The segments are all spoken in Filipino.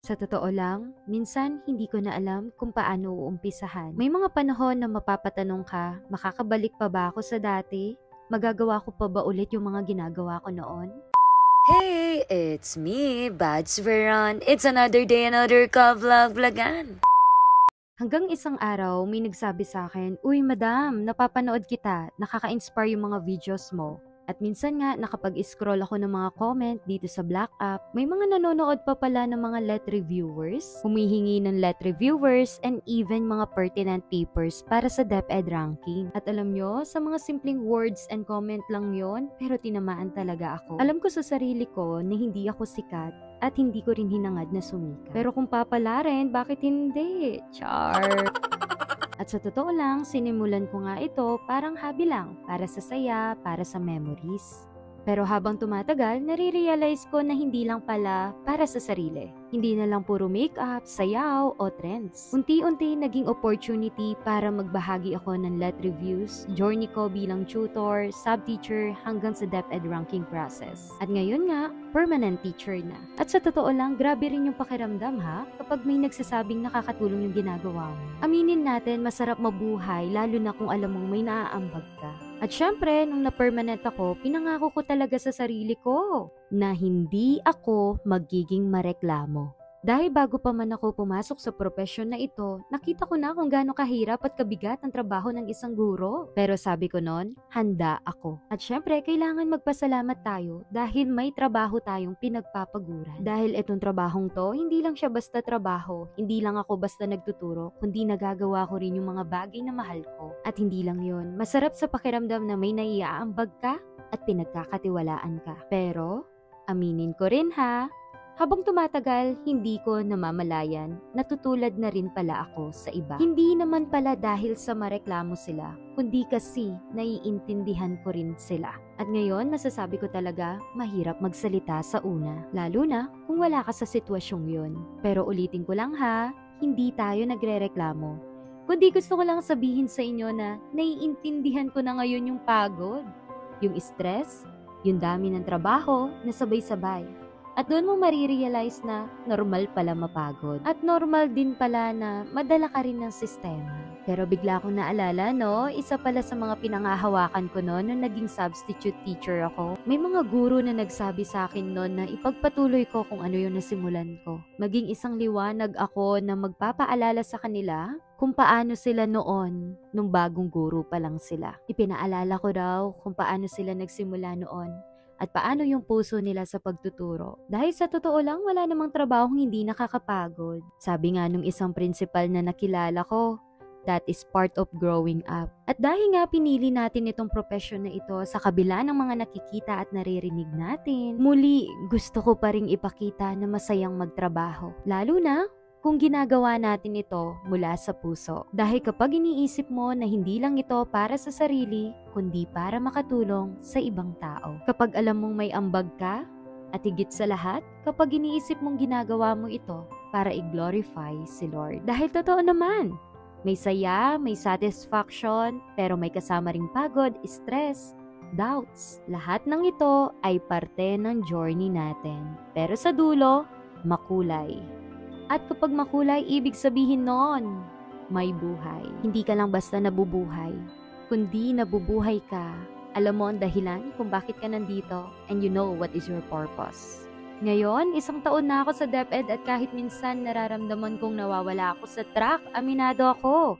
Sa totoo lang, minsan hindi ko na alam kung paano uumpisahan. May mga panahon na mapapatanong ka, makakabalik pa ba ako sa dati? Magagawa ko pa ba ulit yung mga ginagawa ko noon? Hey, it's me, Bads Veron. It's another day, another ka-vlog-vlogan. Hanggang isang araw, may nagsabi sa akin, "Uy madam, napapanood kita, nakaka-inspire yung mga videos mo." At minsan nga, nakapag-scroll ako ng mga comment dito sa Black App, may mga nanonood pa pala ng mga let reviewers, humihingi ng let reviewers, and even mga pertinent papers para sa DepEd ranking. At alam nyo, sa mga simpleng words and comment lang yon, pero tinamaan talaga ako. Alam ko sa sarili ko na hindi ako sikat, at hindi ko rin hinangad na sumikat. Pero kung papalarin, bakit hindi? Char! At sa totoo lang, sinimulan ko nga ito parang hobby lang, para sa saya, para sa memories. Pero habang tumatagal, nare-realize ko na hindi lang pala para sa sarili. Hindi na lang puro makeup, sayaw, o trends. Unti-unti naging opportunity para magbahagi ako ng let reviews, journey ko bilang tutor, sub-teacher, hanggang sa DepEd ranking process. At ngayon nga, permanent teacher na. At sa totoo lang, grabe rin yung pakiramdam ha, kapag may nagsasabing nakakatulong yung ginagawa mo. Aminin natin, masarap mabuhay, lalo na kung alam mong may naaambag ka. At syempre, nung na-permanent ako, pinangako ko talaga sa sarili ko na hindi ako magiging mareklamo. Dahil bago pa man ako pumasok sa profesyon na ito, nakita ko na kung gaano kahirap at kabigat ang trabaho ng isang guro. Pero sabi ko noon, handa ako. At syempre, kailangan magpasalamat tayo dahil may trabaho tayong pinagpapaguran. Dahil itong trabahong to, hindi lang siya basta trabaho, hindi lang ako basta nagtuturo, kundi nagagawa ko rin yung mga bagay na mahal ko. At hindi lang yun, masarap sa pakiramdam na may naiaambag ka at pinagkakatiwalaan ka. Pero, aminin ko rin ha, habang tumatagal, hindi ko namamalayan, natutulad na rin pala ako sa iba. Hindi naman pala dahil sa mareklamo sila, kundi kasi naiintindihan ko rin sila. At ngayon, masasabi ko talaga, mahirap magsalita sa una, lalo na kung wala ka sa sitwasyong yun. Pero ulitin ko lang ha, hindi tayo nagrereklamo. Kundi gusto ko lang sabihin sa inyo na naiintindihan ko na ngayon yung pagod, yung stress, yung dami ng trabaho na sabay-sabay. At doon mo marirealize na normal pala mapagod. At normal din pala na madala ka rin ng sistema. Pero bigla akong naalala, no? Isa pala sa mga pinangahawakan ko noon nung naging substitute teacher ako. May mga guro na nagsabi sa akin noon na ipagpatuloy ko kung ano yung nasimulan ko. Maging isang liwanag ako na magpapaalala sa kanila kung paano sila noon, nung bagong guro pa lang sila. Ipinaalala ko daw kung paano sila nagsimula noon. At paano yung puso nila sa pagtuturo. Dahil sa totoo lang, wala namang trabahong hindi nakakapagod. Sabi nga nung isang principal na nakilala ko, that is part of growing up. At dahil nga pinili natin itong profession na ito sa kabila ng mga nakikita at naririnig natin, muli gusto ko pa ring ipakita na masayang magtrabaho. Lalo na kung ginagawa natin ito mula sa puso. Dahil kapag iniisip mo na hindi lang ito para sa sarili, kundi para makatulong sa ibang tao. Kapag alam mong may ambag ka, at higit sa lahat, kapag iniisip mong ginagawa mo ito para i-glorify si Lord. Dahil totoo naman, may saya, may satisfaction, pero may kasama ring pagod, stress, doubts. Lahat ng ito ay parte ng journey natin. Pero sa dulo, makulay. At kapag makulay, ibig sabihin nun, may buhay. Hindi ka lang basta nabubuhay, kundi nabubuhay ka. Alam mo ang dahilan kung bakit ka nandito, and you know what is your purpose. Ngayon, 1 taon na ako sa DepEd at kahit minsan nararamdaman kong nawawala ako sa track, aminado ako.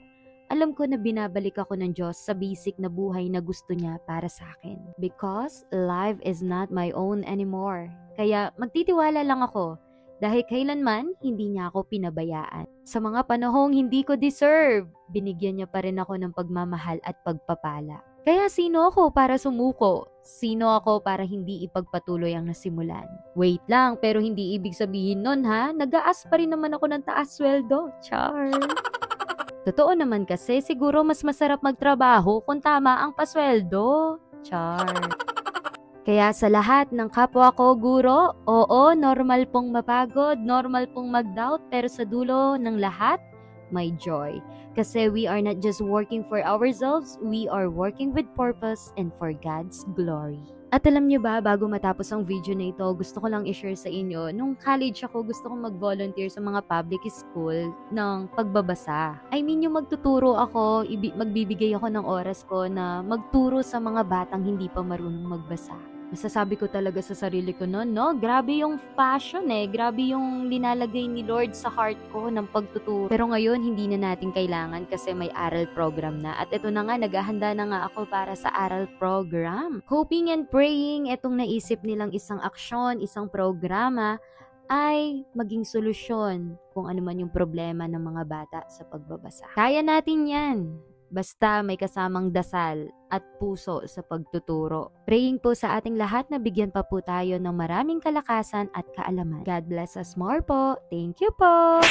Alam ko na binabalik ako ng Diyos sa basic na buhay na gusto niya para sa akin. Because life is not my own anymore. Kaya magtitiwala lang ako. Dahil kailanman, hindi niya ako pinabayaan. Sa mga panahong hindi ko deserve, binigyan niya pa rin ako ng pagmamahal at pagpapala. Kaya sino ako para sumuko? Sino ako para hindi ipagpatuloy ang nasimulan? Wait lang, pero hindi ibig sabihin nun ha, nag-aas pa rin naman ako ng taas sweldo. Char! Totoo naman kasi, siguro mas masarap magtrabaho kung tama ang pasweldo. Char! Kaya sa lahat ng kapwa ko guro, oo, normal pong mapagod, normal pong mag-doubt, pero sa dulo ng lahat, my joy. Kasi we are not just working for ourselves, we are working with purpose and for God's glory. At alam niyo ba, bago matapos ang video na ito, gusto ko lang i-share sa inyo, nung college ako, gusto kong mag-volunteer sa mga public school ng pagbabasa. I mean, yung magtuturo ako, magbibigay ako ng oras ko na magturo sa mga batang hindi pa marunong magbasa. Masasabi ko talaga sa sarili ko noon, no? Grabe yung passion grabe yung linalagay ni Lord sa heart ko ng pagtuturo. Pero ngayon, hindi na natin kailangan kasi may aral program na. At ito na nga, naghahanda na nga ako para sa aral program. Hoping and praying, itong naisip nilang isang aksyon, isang programa, ay maging solusyon kung ano man yung problema ng mga bata sa pagbabasa. Kaya natin yan. Basta may kasamang dasal at puso sa pagtuturo. Praying po sa ating lahat na bigyan pa po tayo ng maraming kalakasan at kaalaman. God bless us more po. Thank you po!